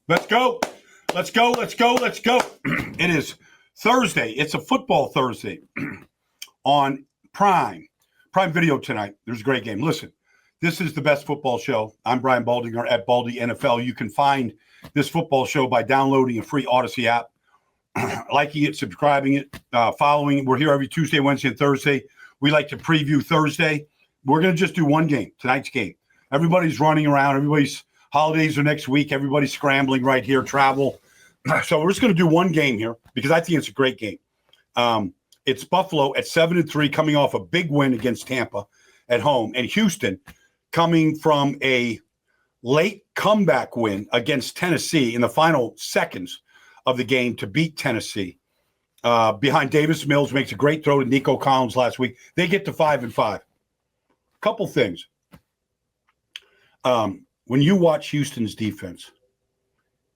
Let's go. Let's go. Let's go. Let's go. It is Thursday. It's a football Thursday on Prime Video tonight. There's a great game. Listen, this is the best football show. I'm Brian Baldinger at Baldy NFL. You can find this football show by downloading a free Odyssey app, liking it, subscribing it, following it. We're here every Tuesday, Wednesday, and Thursday. We like to preview Thursday. We're going to just do one game, tonight's game. Everybody's running around. Everybody's holidays are next week. Everybody's scrambling right here, travel. So we're just going to do one game here because I think it's a great game. It's Buffalo at 7-3 coming off a big win against Tampa at home, and Houston coming from a late comeback win against Tennessee in the final seconds of the game to beat Tennessee. Behind Davis Mills, makes a great throw to Nico Collins last week. They get to 5-5. Couple things. When you watch Houston's defense,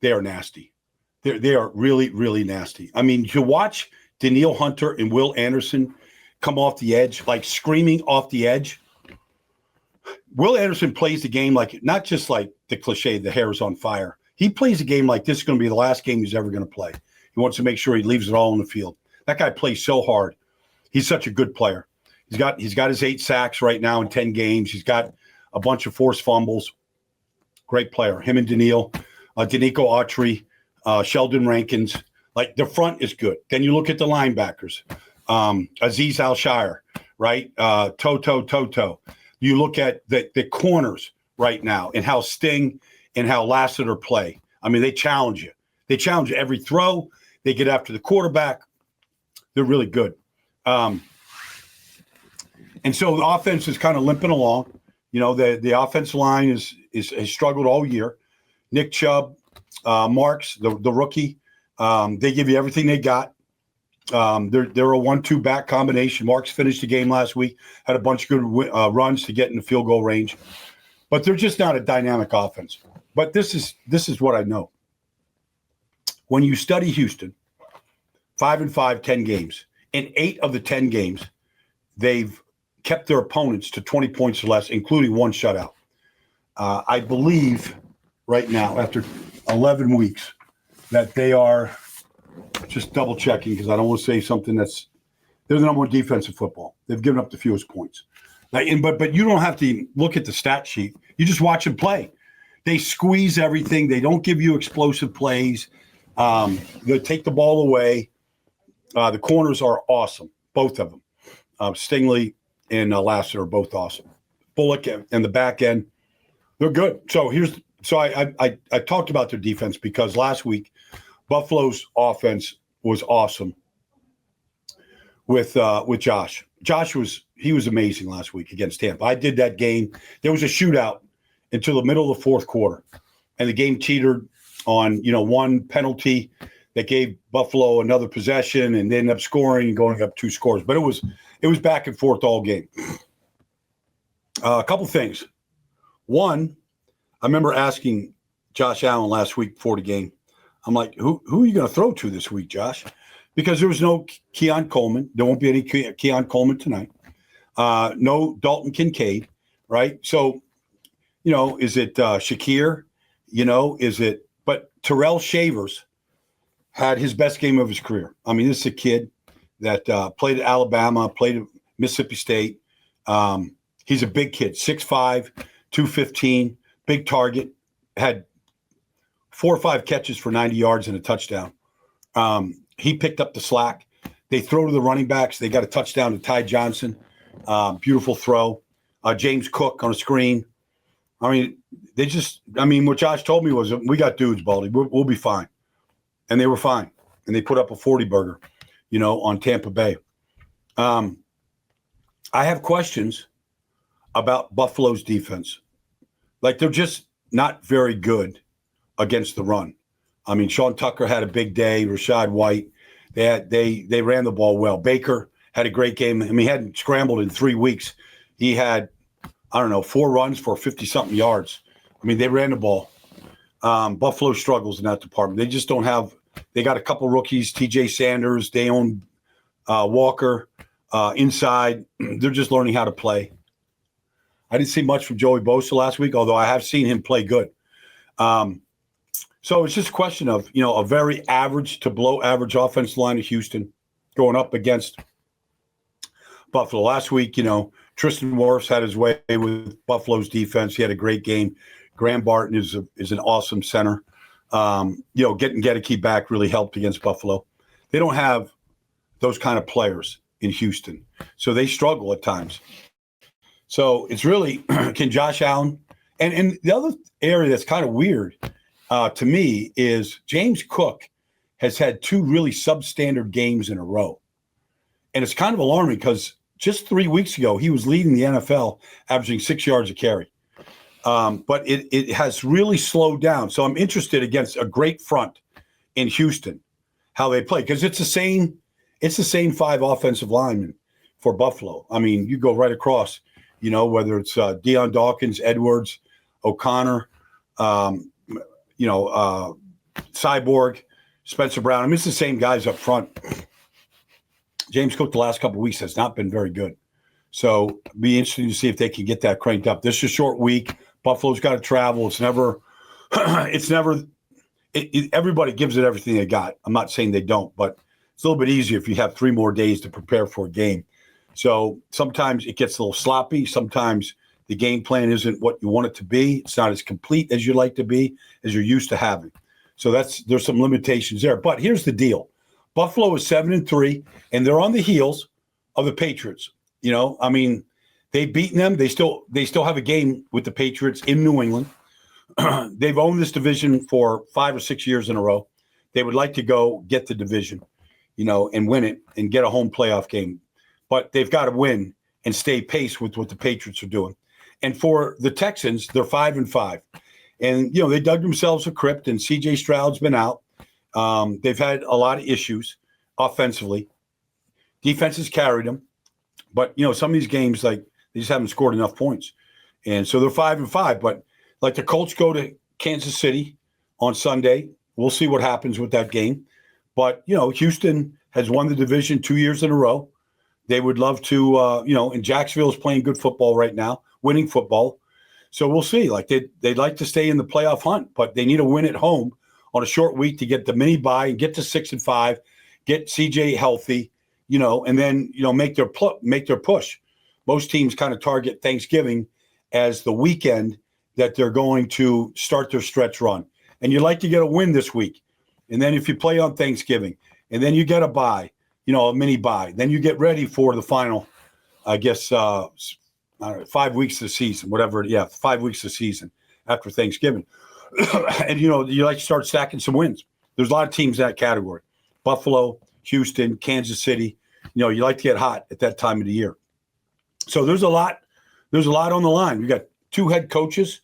they are nasty. They are really, really nasty. I mean, to watch Danielle Hunter and Will Anderson come off the edge, like screaming off the edge. Will Anderson plays the game like, not just like the cliche, the hair is on fire. He plays the game like this is going to be the last game he's ever going to play. He wants to make sure he leaves it all on the field. That guy plays so hard. He's such a good player. He's got his 8 sacks right now in 10 games. He's got a bunch of forced fumbles. Great player. Him and Danico Autry, Sheldon Rankins. Like, the front is good. Then you look at the linebackers. Aziz Al-Shire, right? Toto. You look at the corners right now and how Sting and how Lassiter play. I mean, they challenge you. They challenge you every throw. They get after the quarterback. They're really good. And so the offense is kind of limping along. You know, the offensive line has struggled all year. Nick Chubb, Marks, the rookie, they give you everything they got. They're a 1-2 back combination. Marks finished the game last week, had a bunch of good runs to get in the field goal range. But they're just not a dynamic offense. But this is what I know. When you study Houston, 5-5, 10 games. In 8 of the 10 games, they've kept their opponents to 20 points or less, including one shutout. I believe right now, after 11 weeks, that they are just double checking because I don't want to say something they're the number one defense in football. They've given up the fewest points. But you don't have to look at the stat sheet. You just watch them play. They squeeze everything. They don't give you explosive plays. They take the ball away. The corners are awesome, both of them. Stingley and Lassiter are both awesome. Bullock and the back end, they're good. So I talked about their defense because last week Buffalo's offense was awesome with Josh. Josh was amazing last week against Tampa. I did that game. There was a shootout until the middle of the fourth quarter, and the game teetered on one penalty that gave Buffalo another possession, and they ended up scoring and going up 2 scores. But it was back and forth all game. A couple things. One, I remember asking Josh Allen last week before the game. I'm like, who are you going to throw to this week, Josh? Because there was no Keon Coleman. There won't be any Keon Coleman tonight. No Dalton Kincaid, right? So, is it Shakir? But Terrell Shavers had his best game of his career. I mean, this is a kid that played at Alabama, played at Mississippi State. He's a big kid, 6'5", 215, big target, had 4 or 5 catches for 90 yards and a touchdown. He picked up the slack. They throw to the running backs. They got a touchdown to Ty Johnson. Beautiful throw. James Cook on a screen. I mean, what Josh told me was, we got dudes, Baldy. We'll be fine. And they were fine. And they put up a 40-burger, on Tampa Bay. I have questions about Buffalo's defense. Like, they're just not very good against the run. I mean, Sean Tucker had a big day. Rashad White, they ran the ball well. Baker had a great game. I mean, he hadn't scrambled in 3 weeks. He had, 4 runs for 50-something yards. I mean, they ran the ball. Buffalo struggles in that department. They just don't have – they got a couple rookies, T.J. Sanders, Dayon Walker inside. They're just learning how to play. I didn't see much from Joey Bosa last week, although I have seen him play good. So it's just a question of, a very average to below average offensive line of Houston going up against Buffalo. Last week, Tristan Wirfs had his way with Buffalo's defense. He had a great game. Graham Barton is an awesome center. Getting Gedeke back really helped against Buffalo. They don't have those kind of players in Houston, so they struggle at times. So it's really, can Josh Allen – and the other area that's kind of weird to me is James Cook has had 2 really substandard games in a row. And it's kind of alarming because just 3 weeks ago, he was leading the NFL, averaging 6 yards a carry. But it has really slowed down. So I'm interested against a great front in Houston, how they play, because it's the same 5 offensive linemen for Buffalo. I mean, you go right across, whether it's Deion Dawkins, Edwards, O'Connor, Cyborg, Spencer Brown. I mean, it's the same guys up front. James Cook the last couple of weeks has not been very good. So it'll be interesting to see if they can get that cranked up. This is a short week. Buffalo's got to travel. Everybody gives it everything they got. I'm not saying they don't, but it's a little bit easier if you have 3 more days to prepare for a game. So sometimes it gets a little sloppy. Sometimes the game plan isn't what you want it to be. It's not as complete as you'd like to be, as you're used to having. So there's some limitations there. But here's the deal. Buffalo is 7-3, and they're on the heels of the Patriots. They've beaten them. They still have a game with the Patriots in New England. They've owned this division for 5 or 6 years in a row. They would like to go get the division, and win it and get a home playoff game. But they've got to win and stay pace with what the Patriots are doing. And for the Texans, they're 5-5. And, they dug themselves a crypt, and C.J. Stroud's been out. They've had a lot of issues offensively. Defense has carried them. But, some of these games, they just haven't scored enough points. And so they're 5-5. But, the Colts go to Kansas City on Sunday. We'll see what happens with that game. But, Houston has won the division 2 years in a row. They would love to, and Jacksonville is playing good football right now, winning football. So we'll see. They'd like to stay in the playoff hunt, but they need a win at home on a short week to get the mini bye and get to 6-5, get CJ healthy, and then make their push. Most teams kind of target Thanksgiving as the weekend that they're going to start their stretch run, and you'd like to get a win this week, and then if you play on Thanksgiving, and then you get a bye, a mini bye, then you get ready for the final, I guess. 5 weeks of the season, 5 weeks of the season after Thanksgiving. And, you like to start stacking some wins. There's a lot of teams in that category. Buffalo, Houston, Kansas City. You like to get hot at that time of the year. So there's a lot on the line. We got 2 head coaches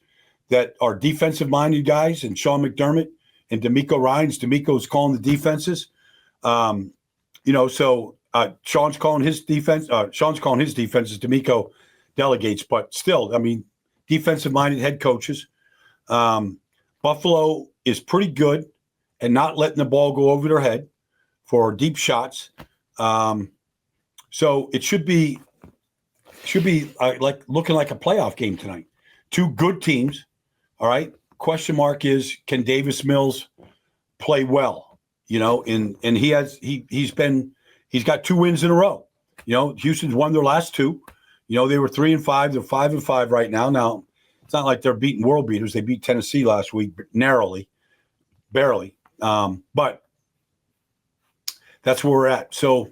that are defensive-minded guys, and Sean McDermott and D'Amico Ryans. D'Amico's calling the defenses. So Sean's calling his defense. Sean's calling his defenses. D'Amico delegates, but still, defensive-minded head coaches. Buffalo is pretty good at not letting the ball go over their head for deep shots. So it should be looking like a playoff game tonight. 2 good teams. All right. Question mark is, can Davis Mills play well? And he's got 2 wins in a row. Houston's won their last 2. They were 3-5. They're 5-5 right now. Now, it's not like they're beating world beaters. They beat Tennessee last week narrowly, barely. But that's where we're at. So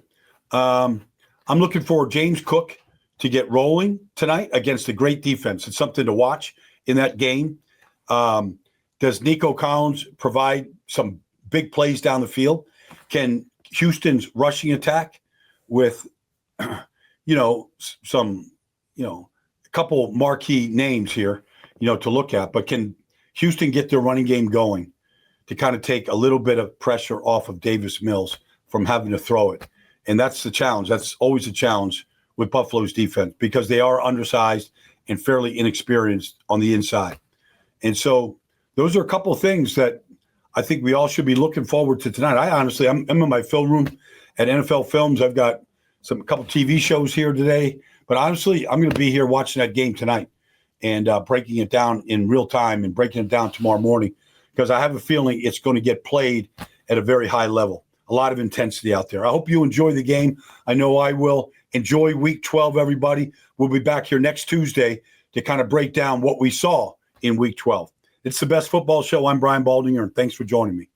I'm looking for James Cook to get rolling tonight against a great defense. It's something to watch in that game. Does Nico Collins provide some big plays down the field? Can Houston's rushing attack with some, a couple marquee names here, to look at, but can Houston get their running game going to kind of take a little bit of pressure off of Davis Mills from having to throw it? And that's the challenge. That's always a challenge with Buffalo's defense, because they are undersized and fairly inexperienced on the inside. And so those are a couple of things that I think we all should be looking forward to tonight. I'm in my film room at NFL Films. I've got a couple TV shows here today, but honestly, I'm going to be here watching that game tonight and breaking it down in real time and breaking it down tomorrow morning, because I have a feeling it's going to get played at a very high level. A lot of intensity out there. I hope you enjoy the game. I know I will. Enjoy Week 12, everybody. We'll be back here next Tuesday to kind of break down what we saw in Week 12. It's the Best Football Show. I'm Brian Baldinger, and thanks for joining me.